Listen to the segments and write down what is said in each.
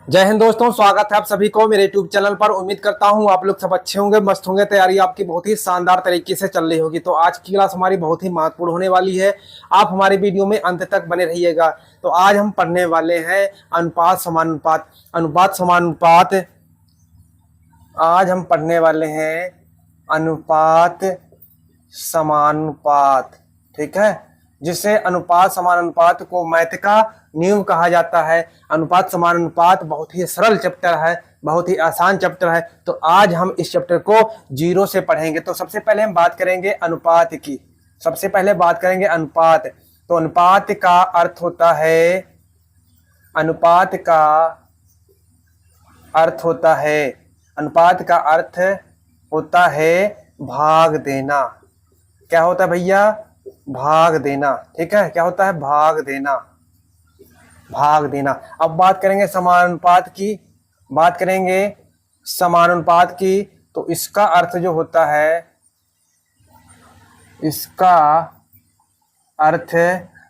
जय हिंद दोस्तों, स्वागत है आप सभी को मेरे यूट्यूब चैनल पर। उम्मीद करता हूं आप लोग सब अच्छे होंगे, मस्त होंगे। तैयारी आपकी बहुत ही शानदार तरीके से चल रही होगी। तो आज की क्लास हमारी बहुत ही महत्वपूर्ण होने वाली है। आप हमारी वीडियो में अंत तक बने रहिएगा। तो आज हम पढ़ने वाले हैं अनुपात समानुपात। अनुपात समानुपात आज हम पढ़ने वाले हैं अनुपात समानुपात। ठीक है, जिसे अनुपात समानुपात को मैथ का नींव कहा जाता है। अनुपात समानुपात बहुत ही सरल चैप्टर है, बहुत ही आसान चैप्टर है। तो आज हम इस चैप्टर को जीरो से पढ़ेंगे। तो सबसे पहले हम बात करेंगे अनुपात की। सबसे पहले बात करेंगे अनुपात। तो अनुपात का अर्थ होता है, अनुपात का अर्थ होता है, अनुपात का अर्थ होता है भाग देना। क्या होता है भैया? भाग देना। ठीक है, क्या होता है? भाग देना, भाग देना। अब बात करेंगे समानुपात की, बात करेंगे समानुपात की। तो इसका अर्थ जो होता है, इसका अर्थ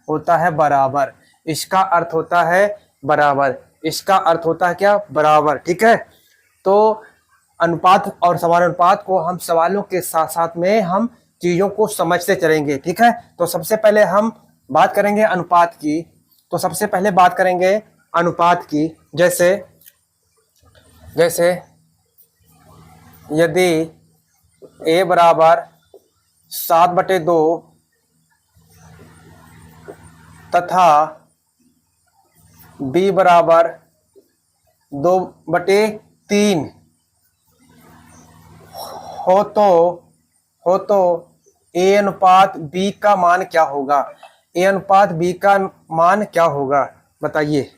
होता है बराबर। इसका अर्थ होता है बराबर। इसका अर्थ होता है क्या? बराबर। ठीक है, तो अनुपात और समानुपात को हम सवालों के साथ साथ में हम चीजों को समझते चलेंगे। ठीक है, तो सबसे पहले हम बात करेंगे अनुपात की। तो सबसे पहले बात करेंगे अनुपात की। जैसे जैसे यदि a बराबर 7/2 तथा b बराबर 2/3 हो तो a अनुपात b का मान क्या होगा? a अनुपात b का मान क्या होगा बताइए।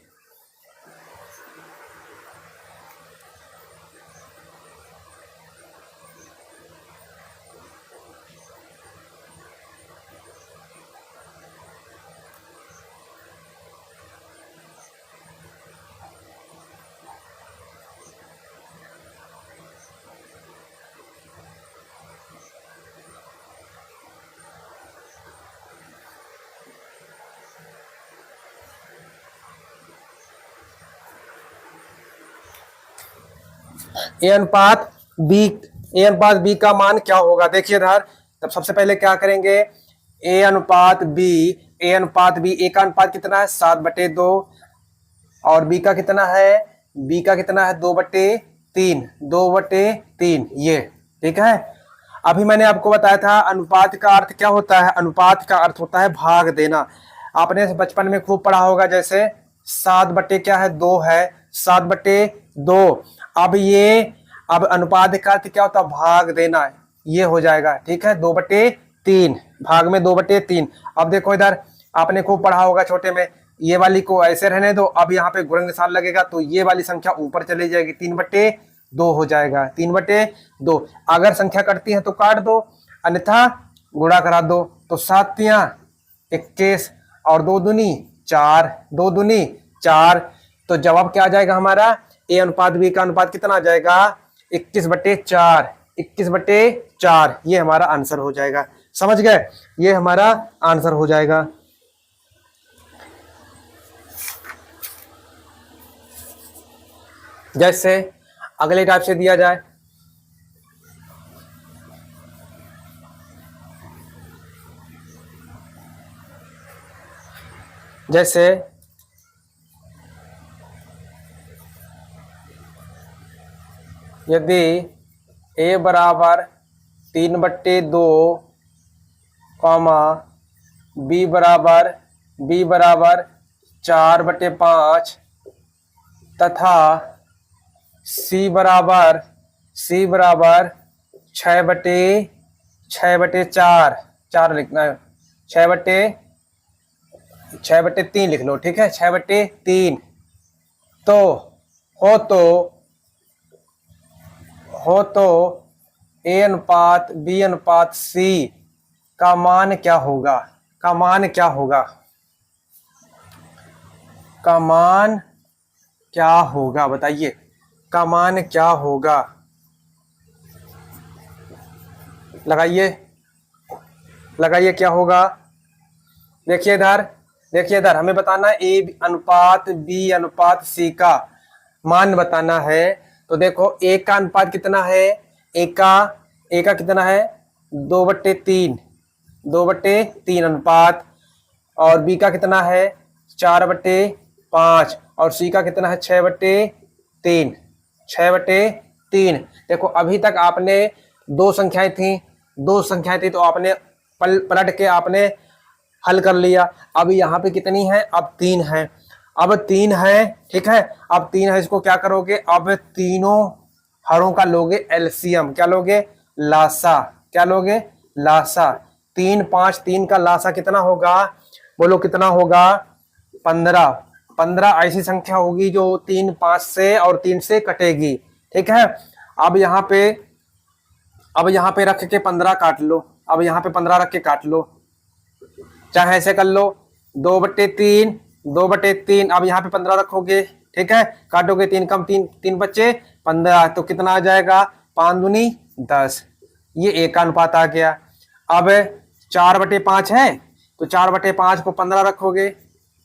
ए अनुपात बी, ए अनुपात बी का मान क्या होगा? देखिए इधर, तब सबसे पहले क्या करेंगे? ए अनुपात बी, ए अनुपात बी, ए का अनुपात कितना है? 7/2 और बी का कितना है? बी का कितना है? 2/3, 2/3 ये। ठीक है, अभी मैंने आपको बताया था अनुपात का अर्थ क्या होता है। अनुपात का अर्थ होता है भाग देना। आपने बचपन में खूब पढ़ा होगा। जैसे 7 क्या है? 2 है, 7/2। अब अनुपात का अर्थ क्या होता है? भाग देना। ये हो जाएगा। ठीक है, 2/3, भाग में 2/3। अब देखो इधर, आपने खूब पढ़ा होगा छोटे में, ये वाली को ऐसे रहने दो। अब यहाँ पे गुणन निशान लगेगा तो ये वाली संख्या ऊपर चली जाएगी, 3/2 हो जाएगा, 3/2। अगर संख्या कटती है तो काट दो, अन्यथा गुणा करा दो। तो 7×3 = 21 और 2×2 = 4, 2×2 = 4। तो जवाब क्या आ जाएगा हमारा? ए अनुपात बी का अनुपात कितना आ जाएगा? 21/4, 21/4। ये हमारा आंसर हो जाएगा। समझ गए? ये हमारा आंसर हो जाएगा। जैसे अगले टाइप से दिया जाए, जैसे यदि a बराबर 3/2 कॉमा b बराबर 4/5 तथा c बराबर 6/4, 4 लिखना है, 6/3 लिख लो। ठीक है, 6/3। तो हो तो ए अनुपात बी अनुपात सी का मान क्या होगा? का मान क्या होगा? का मान क्या होगा बताइए। का मान क्या होगा? लगाइए, लगाइए क्या होगा। देखिए इधर, देखिए इधर हमें बताना ए अनुपात बी अनुपात सी का मान बताना है। तो देखो ए का अनुपात कितना है, ए का कितना है 2/3, 2/3 अनुपात, और बी का कितना है 4/5, और सी का कितना है 6/3, 6/3। देखो अभी तक आपने दो संख्याएं थी तो आपने पलट के आपने हल कर लिया। अब यहाँ पे कितनी है, अब 3 है, अब 3 है, ठीक है। अब 3 है, इसको क्या करोगे, अब तीनों हरों का लोगे एलसीएम, क्या लोगे, लासा, क्या लोगे, लासा। 3 5 3 का लासा कितना होगा, बोलो कितना होगा, 15। 15 ऐसी संख्या होगी जो 3 5 से और 3 से कटेगी, ठीक है। अब यहाँ पे रख के 15 काट लो, अब यहाँ पे 15 रख के काट लो, चाहे ऐसे कर लो 2/3, 2/3। अब यहाँ पे 15 रखोगे, ठीक है, काटोगे 3 कम 3, 3 बच्चे 15, तो कितना आ जाएगा 5 दूनी 10। ये एक का अनुपात आ गया। अब 4/5 है तो 4/5 को 15 रखोगे,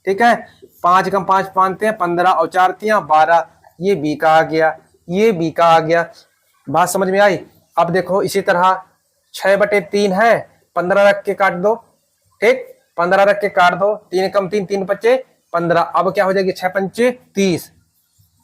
ठीक है, 5 कम 5 पाँच 15 और 4 12, ये बी का आ गया, ये बी का आ गया। बात समझ में आई। अब देखो इसी तरह 6/3 है, 15 रख के काट दो, ठीक, 15 रख के काट दो, 3 कम 3, 3 बच्चे 15। अब क्या हो जाएगी 6 पंचे 30,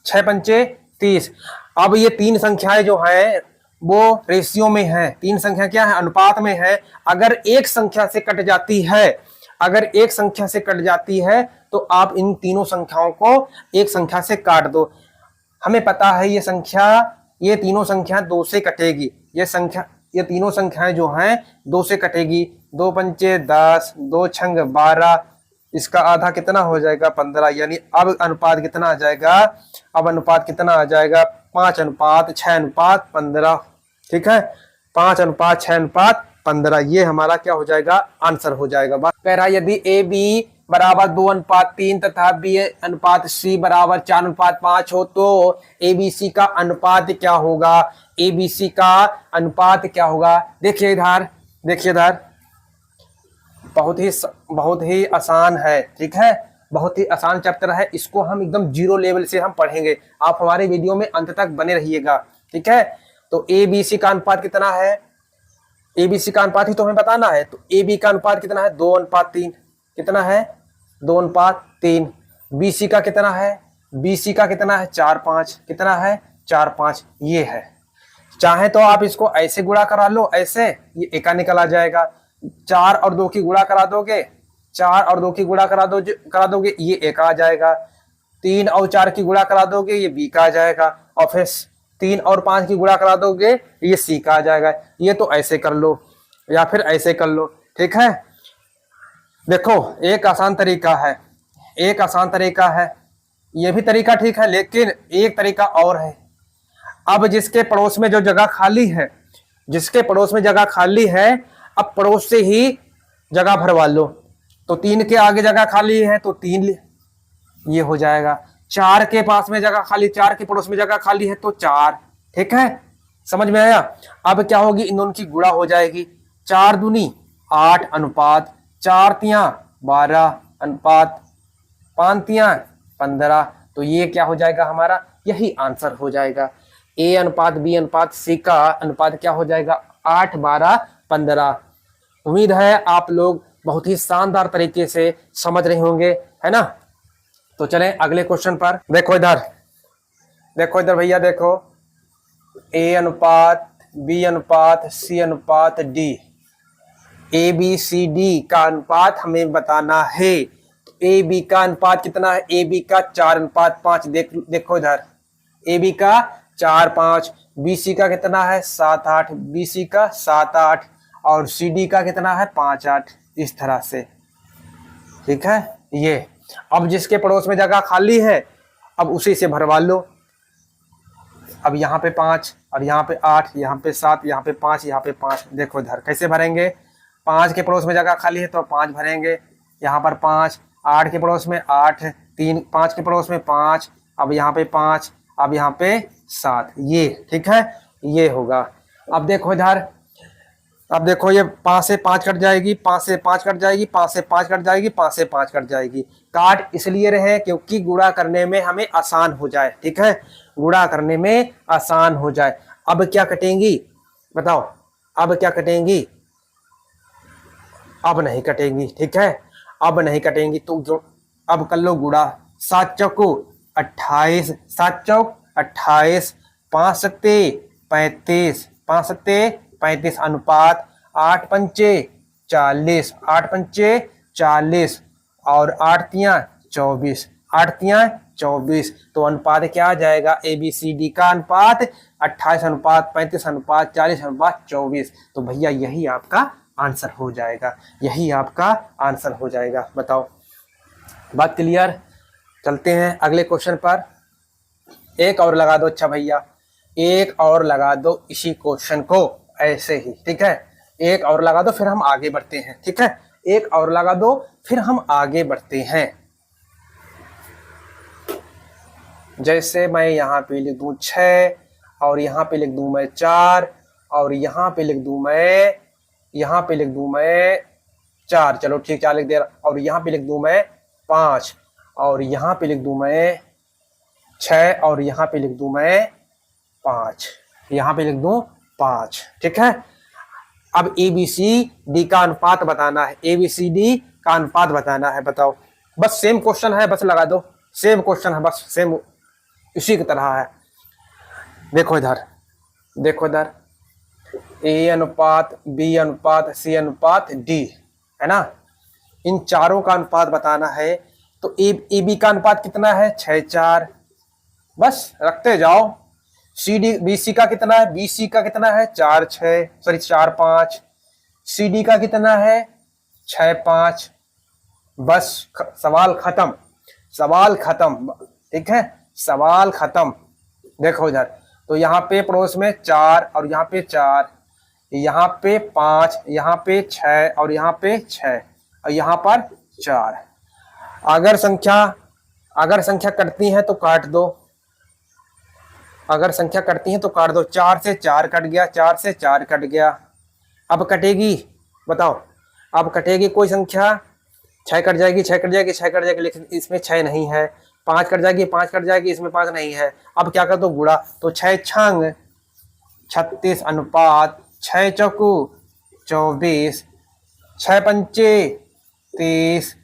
6 पंचे 30। अब ये तीन संख्याएं जो है वो रेशियो में है, तीन संख्या क्या है, अनुपात में है। अगर एक संख्या से कट जाती है, अगर एक संख्या से कट जाती है तो आप इन तीनों संख्याओं को एक संख्या से काट दो। हमें पता है ये तीनों संख्या 2 से कटेगी, ये तीनों संख्याएं जो हैं 2 से कटेगी। 2 पंचे 10, 2 छंग 12, इसका आधा कितना हो जाएगा 15। यानी अब अनुपात कितना आ जाएगा, अब अनुपात कितना आ जाएगा 5:6:15, ठीक है, 5:6:15। ये हमारा क्या हो जाएगा, आंसर हो जाएगा। बात कह रहा है यदि ए बी बराबर 2:3 तथा बी अनुपात सी बराबर 4:5 हो तो एबीसी का अनुपात क्या होगा, एबीसी का अनुपात क्या होगा। देखिए इधर, देखिए इधर, बहुत ही आसान है, ठीक है, बहुत ही आसान चैप्टर है। इसको हम एकदम जीरो लेवल से हम पढ़ेंगे, आप हमारे वीडियो में अंत तक बने रहिएगा, ठीक है। तो ए बी सी का अनुपात कितना है, ए बी सी का अनुपात ही तो हमें बताना है। तो ए बी का अनुपात कितना है 2:3, कितना है 2:3। बी सी का कितना है, बी सी का कितना है 4:5, कितना है 4:5, ये है। चाहे तो आप इसको ऐसे गुणा करा लो, ऐसे ये एका निकल आ जाएगा। 4 और 2 की गुणा करा दोगे, 4 और 2 की गुणा करा दोगे, ये एक आ जाएगा। 3 और 4 की गुणा करा दोगे, ये बी का आ जाएगा। और फिर 3 और 5 की गुणा करा दोगे, ये सी का आ जाएगा। ये तो ऐसे कर लो या फिर ऐसे कर लो, ठीक है। देखो एक आसान तरीका है, एक आसान तरीका है, ये भी तरीका ठीक है, लेकिन एक तरीका और है। अब जिसके पड़ोस में जो जगह खाली है, जिसके पड़ोस में जगह खाली है, अब पड़ोस से ही जगह भरवा लो। तो 3 के आगे जगह खाली है तो 3 ये हो जाएगा। 4 के पास में जगह खाली, 4 के पड़ोस में जगह खाली है तो 4, ठीक है, समझ में आया। अब क्या होगी, इन दोनों की गुणा हो जाएगी। 4 दूनी 8 अनुपात 4 तियां 12 अनुपात 5 तियां 15। तो ये क्या हो जाएगा हमारा, यही आंसर हो जाएगा। ए अनुपात बी अनुपात सी का अनुपात क्या हो जाएगा 8 12 15। उम्मीद है आप लोग बहुत ही शानदार तरीके से समझ रहे होंगे, है ना। तो चलें अगले क्वेश्चन पर। देखो इधर, देखो इधर भैया, देखो ए अनुपात बी अनुपात सी अनुपात d, a b c d का अनुपात हमें बताना है। तो ए बी का अनुपात कितना है, ए बी का 4:5। देखो इधर, ए बी का 4:5, बी सी का कितना है 7:8, बी सी का 7:8, और सी डी का कितना है 5:8, इस तरह से, ठीक है। ये अब जिसके पड़ोस में जगह खाली है, अब उसी से भरवा लो। अब यहाँ पे 5 और यहाँ पे 8, यहाँ पे 7, यहाँ पे 5, यहाँ पे 5। देखो इधर कैसे भरेंगे, 5 के पड़ोस में जगह खाली है तो 5 भरेंगे, यहाँ पर 5, 8 के पड़ोस में 8, 3, 5 के पड़ोस में 5, अब यहाँ पे 5, अब यहाँ पे 7, ये ठीक है, ये होगा। अब देखो इधर अब देखो ये 5 से 5 कट जाएगी, 5 से 5 कट जाएगी, 5 से 5 कट जाएगी, 5 से 5 कट जाएगी। काट इसलिए रहे क्योंकि गुणा करने में हमें आसान हो जाए, ठीक है, गुणा करने में आसान हो जाए। अब क्या कटेंगी बताओ, अब क्या कटेंगी, अब नहीं कटेंगी, ठीक है, अब नहीं कटेंगी। तो जो अब कर लो गुणा, 7 चौको 28, 7 चौक 28, 5 सत्ते 35, 5 सत्ते 35 अनुपात 8 पंचे 40, 8 पंचे 40 और 8 तियां 24, 8 तियां 24। तो अनुपात क्या आ जाएगा, ABCD का अनुपात 28 अनुपात 35 अनुपात 40 अनुपात 24। तो भैया यही आपका आंसर हो जाएगा, यही आपका आंसर हो जाएगा। बताओ, बात क्लियर। चलते हैं अगले क्वेश्चन पर। एक और लगा दो, अच्छा भैया एक और लगा दो इसी क्वेश्चन को ऐसे ही, ठीक है, एक और लगा दो फिर हम आगे बढ़ते हैं, ठीक है, एक और लगा दो फिर हम आगे बढ़ते हैं। जैसे मैं यहाँ पे लिख दूं 6 और यहाँ पे लिख दूं मैं 4 और यहाँ पे लिख दूं मैं, यहाँ पे लिख दूं मैं 4, चलो ठीक 4 लिख दे रहा, और यहाँ पे लिख दूं मैं 5 और यहाँ पे लिख दूं मैं 6 और यहाँ पे लिख दूं मैं 5, यहाँ पे लिख दूं 5, ठीक है। अब ABCD का अनुपात बताना है, ABCD का अनुपात बताना है। बताओ, बस सेम क्वेश्चन है, बस लगा दो, सेम क्वेश्चन है, बस सेम इसी की तरह है। देखो इधर, देखो इधर, A अनुपात B अनुपात C अनुपात D है ना, इन चारों का अनुपात बताना है। तो AB का अनुपात कितना है, 6-4, बस रखते जाओ। BC का कितना है, BC का कितना है 4-6, सॉरी 4-5, CD का कितना है 6-5, बस सवाल खत्म, सवाल खत्म, ठीक है, सवाल खत्म। देखो इधर, तो यहाँ पे पड़ोस में 4 और यहाँ पे 4, यहाँ पे 5, यहाँ पे 6 और यहाँ पे 6 और यहाँ पर 4। अगर संख्या कटती है तो काट दो, अगर संख्या कटती है तो काट दो। 4 से 4 कट गया, 4 से 4 कट गया। अब कटेगी, बताओ, अब कटेगी कोई संख्या, 6 कट जाएगी, 6 कट जाएगी, 6 कट जाएगी, लेकिन इसमें 6 नहीं है। 5 कट जाएगी, 5 कट जाएगी, इसमें 5 नहीं है। अब क्या कर दो, गुणा। तो 6 छंग 36 अनुपात 6 चौकू 24, 6 पंचे 30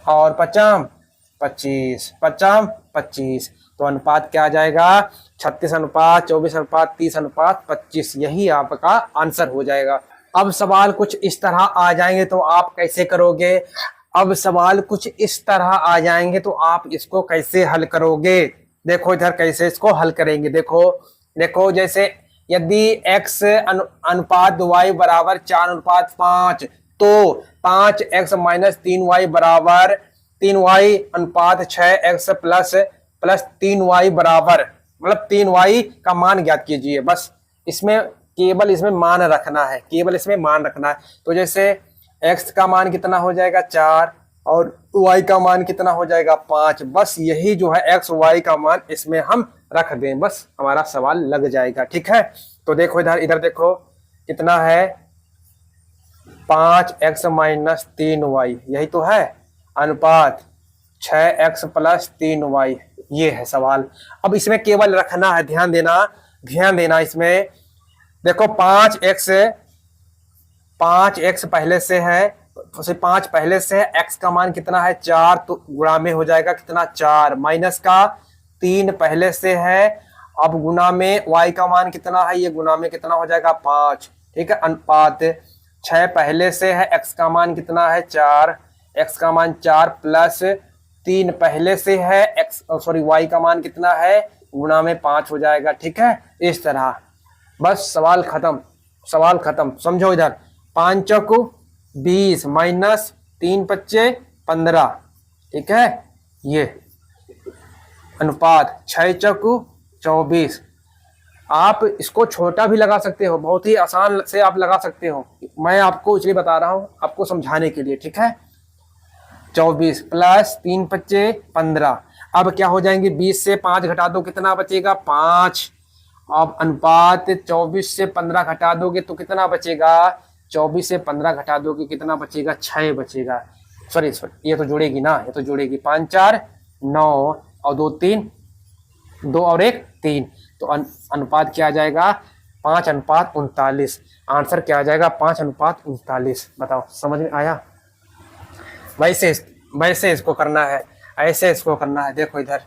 और 5 25, 5 25। तो अनुपात क्या आ जाएगा, 36 अनुपात 24 अनुपात 30 अनुपात 25, यही आपका आंसर हो जाएगा। अब सवाल कुछ इस तरह आ जाएंगे तो आप कैसे करोगे, अब सवाल कुछ इस तरह आ जाएंगे तो आप इसको कैसे हल करोगे। देखो इधर कैसे इसको हल करेंगे। देखो देखो, जैसे यदि x अनुपात y बराबर 4 अनुपात 5, तो 5x माइनस 3y बराबर 3y अनुपात 6x प्लस 3y बराबर, मतलब 3y का मान ज्ञात कीजिए। बस इसमें केवल इसमें मान रखना है, केवल इसमें मान रखना है। तो जैसे x का मान कितना हो जाएगा 4 और y का मान कितना हो जाएगा 5, बस यही जो है x y का मान इसमें हम रख दें, बस हमारा सवाल लग जाएगा, ठीक है। तो देखो इधर, इधर देखो कितना है 5x माइनस 3y, यही तो है, अनुपात 6x प्लस 3y, ये है सवाल। अब इसमें केवल रखना है, ध्यान देना इसमें। देखो 5x पहले से है, तो 5 पहले से है, x का मान कितना है 4, तो गुणा में हो जाएगा कितना 4, माइनस का 3 पहले से है, अब गुणा में y का मान कितना है, ये गुणा में कितना हो जाएगा 5, ठीक है। अनुपात 6 पहले से है, x का मान कितना है 4, x का मान 4 प्लस 3 पहले से है, y का मान कितना है, गुणा में 5 हो जाएगा, ठीक है। इस तरह बस सवाल खत्म, सवाल खत्म। समझो इधर, 5 चौको 20 माइनस 3 पच्चे 15, ठीक है, ये अनुपात 6 चौको 24। आप इसको छोटा भी लगा सकते हो, बहुत ही आसान से आप लगा सकते हो, मैं आपको इसलिए बता रहा हूं आपको समझाने के लिए, ठीक है। 24 प्लस 3 पच्चे 15। अब क्या हो जाएंगे, 20 से 5 घटा दो कितना बचेगा 5, अब अनुपात 24 से 15 घटा दोगे तो कितना बचेगा, 24 से 15 घटा दोगे कितना बचेगा, 6 बचेगा। सॉरी सॉरी, ये तो जुड़ेगी ना, ये तो जुड़ेगी, 5 4 9 और 2 3, 2 और 1 3, तो अनुपात क्या आ जाएगा, 5:39। आंसर क्या आ जाएगा, 5:39। बताओ समझ में आया। वैसे वैसे इसको करना है, ऐसे इसको करना है। देखो इधर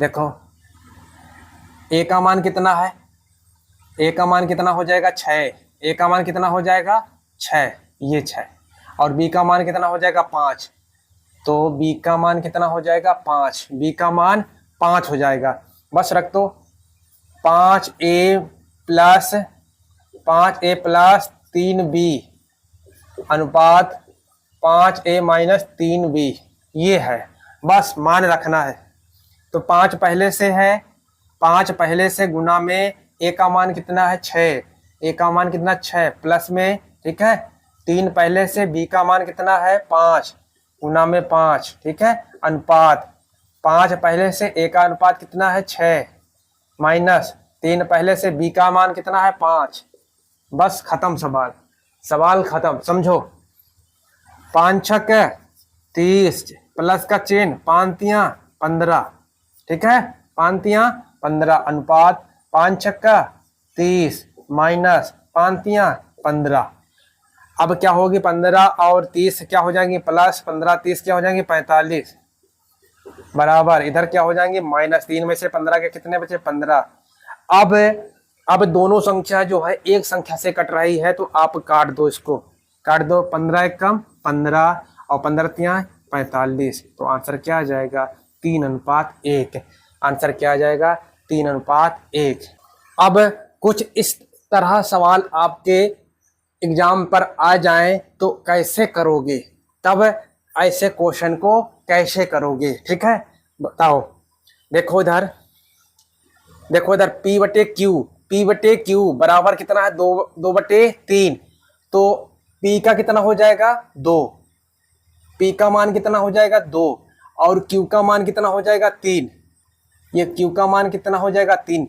देखो, ए का मान कितना है, ए का मान कितना हो जाएगा 6, ए का मान कितना हो जाएगा 6, ये 6, और बी का मान कितना हो जाएगा 5, तो बी का मान कितना हो जाएगा 5, बी का मान 5 हो जाएगा। बस रख दो, 5a प्लस 3b अनुपात 5a माइनस 3b, ये है, बस मान रखना है। तो 5 पहले से है, 5 पहले से गुना में a का मान कितना है 6, a का मान कितना 6 प्लस में, ठीक है, 3 पहले से, b का मान कितना है 5 गुना में 5, ठीक है, अनुपात 5 पहले से a का अनुपात कितना है 6 माइनस 3 पहले से b का मान कितना है 5। बस खत्म सवाल, सवाल खत्म, समझो। 5 छक 30 प्लस का चेन 5 तियां 15, ठीक है, 5 तियां 15 अनुपात 5 छक्का 30 माइनस 5 तियां 15। अब क्या होगी, 15 और 30 क्या हो जाएंगे प्लस, 15 30 क्या हो जाएंगे 45 बराबर, इधर क्या हो जाएंगे माइनस, 3 में से 15 के कितने बचे 15। अब दोनों संख्या जो है एक संख्या से कट रही है, तो आप काट दो, इसको काट दो, 15 एक कम 15 और 15 तियां 45, तो आंसर क्या आ जाएगा 3:1। आंसर क्या आ जाएगा 3:1। अब कुछ इस तरह सवाल आपके एग्जाम पर आ जाएं तो कैसे करोगे, तब ऐसे क्वेश्चन को कैसे करोगे, ठीक है, बताओ। देखो इधर P बटे Q बराबर कितना है 2/3, तो P का कितना हो जाएगा 2, P का मान कितना हो जाएगा 2 और Q का मान कितना हो जाएगा 3, ये Q का मान कितना हो जाएगा 3।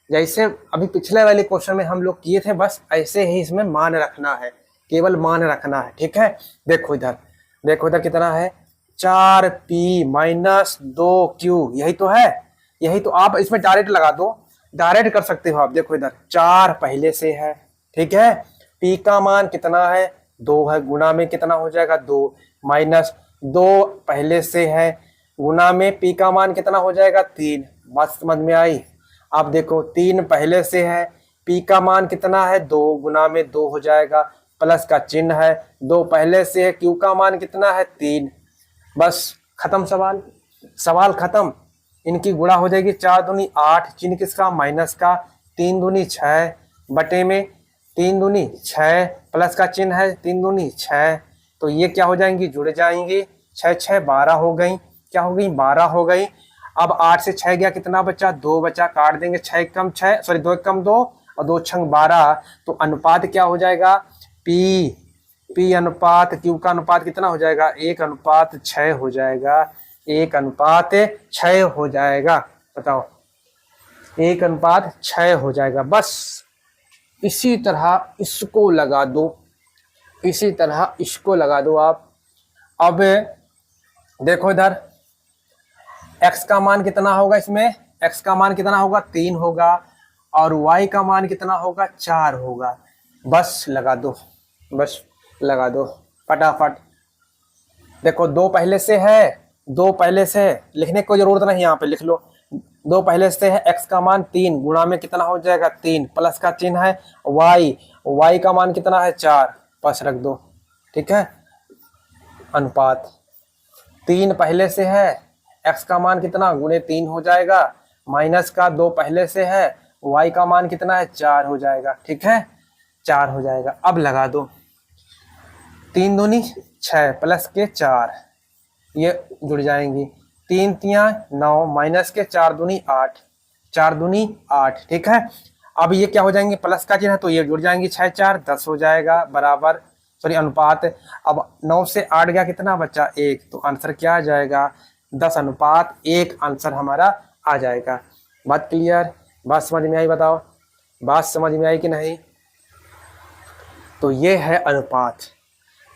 जैसे अभी पिछले वाले क्वेश्चन में हम लोग किए थे, बस ऐसे ही इसमें मान रखना है, केवल मान रखना है, ठीक है। देखो इधर कितना है 4p माइनस 2q, यही तो है, यही तो। आप इसमें डायरेक्ट लगा दो, डायरेक्ट कर सकते हो आप। देखो इधर 4 पहले से है, ठीक है, p का मान कितना है 2 है, गुना में कितना हो जाएगा 2 माइनस 2 पहले से है, गुना में p का मान कितना हो जाएगा 3। बात समझ में आई। आप देखो 3 पहले से है, p का मान कितना है 2 गुना में 2 हो जाएगा, प्लस का चिन्ह है, 2 पहले से है, q का मान कितना है 3। बस खत्म सवाल खत्म। इनकी गुणा हो जाएगी 4 दूनी 8, चिन्ह किसका माइनस का, 3 दूनी 6 बटे में 3 दूनी 6 प्लस का चिन्ह है 3 दूनी 6, तो ये क्या हो जाएंगी जुड़ जाएंगी, 6 6 12 हो गई, क्या हो गई 12 हो गई। अब 8 से 6 गया, कितना बचा 2 बचा, काट देंगे, 6 कम 6 सॉरी 2 कम 2 और 2 छंग 12, तो अनुपात क्या हो जाएगा P अनुपात Q का अनुपात कितना हो जाएगा 1:6 हो जाएगा, 1:6 हो जाएगा। बताओ 1:6 हो जाएगा। बस इसी तरह इसको लगा दो, इसी तरह इसको लगा दो आप। अब देखो इधर x का मान कितना होगा, इसमें x का मान कितना होगा 3 होगा और y का मान कितना होगा 4 होगा। बस लगा दो, बस लगा दो फटाफट। देखो 2 पहले से है, 2 पहले से लिखने की कोई जरूरत नहीं, यहाँ पे लिख लो। 2 पहले से है, x का मान 3 गुणा में कितना हो जाएगा 3 प्लस का चिन्ह है y का मान कितना है 4, बस रख दो, ठीक है। अनुपात 3 पहले से है, x का मान कितना गुणे 3 हो जाएगा, माइनस का 2 पहले से है, y का मान कितना है 4 हो जाएगा, ठीक है, 4 हो जाएगा। अब लगा दो 3 दूनी 6 प्लस के 4, ये जुड़ जाएंगी, 3 तियां 9 माइनस के 4 दूनी 8, 4 दूनी 8, ठीक है। अब ये क्या हो जाएंगे प्लस का चिन्ह, तो ये जुड़ जाएंगी, 6 4 10 हो जाएगा बराबर, सॉरी अनुपात। अब 9 से 8 गया, कितना बचा 1, तो आंसर क्या आ जाएगा 10:1 आंसर हमारा आ जाएगा। बात क्लियर। बात समझ में आई? बताओ, बात समझ में आई कि नहीं? तो ये है अनुपात,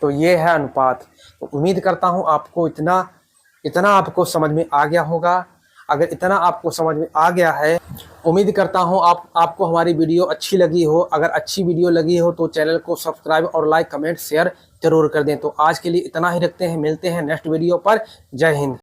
तो ये है अनुपात। तो उम्मीद करता हूँ आपको इतना आपको समझ में आ गया होगा। अगर इतना आपको समझ में आ गया है, उम्मीद करता हूँ आपको हमारी वीडियो अच्छी लगी हो। अगर अच्छी वीडियो लगी हो तो चैनल को सब्सक्राइब और लाइक, कमेंट, शेयर जरूर कर दें। तो आज के लिए इतना ही रखते हैं, मिलते हैं नेक्स्ट वीडियो पर। जय हिंद।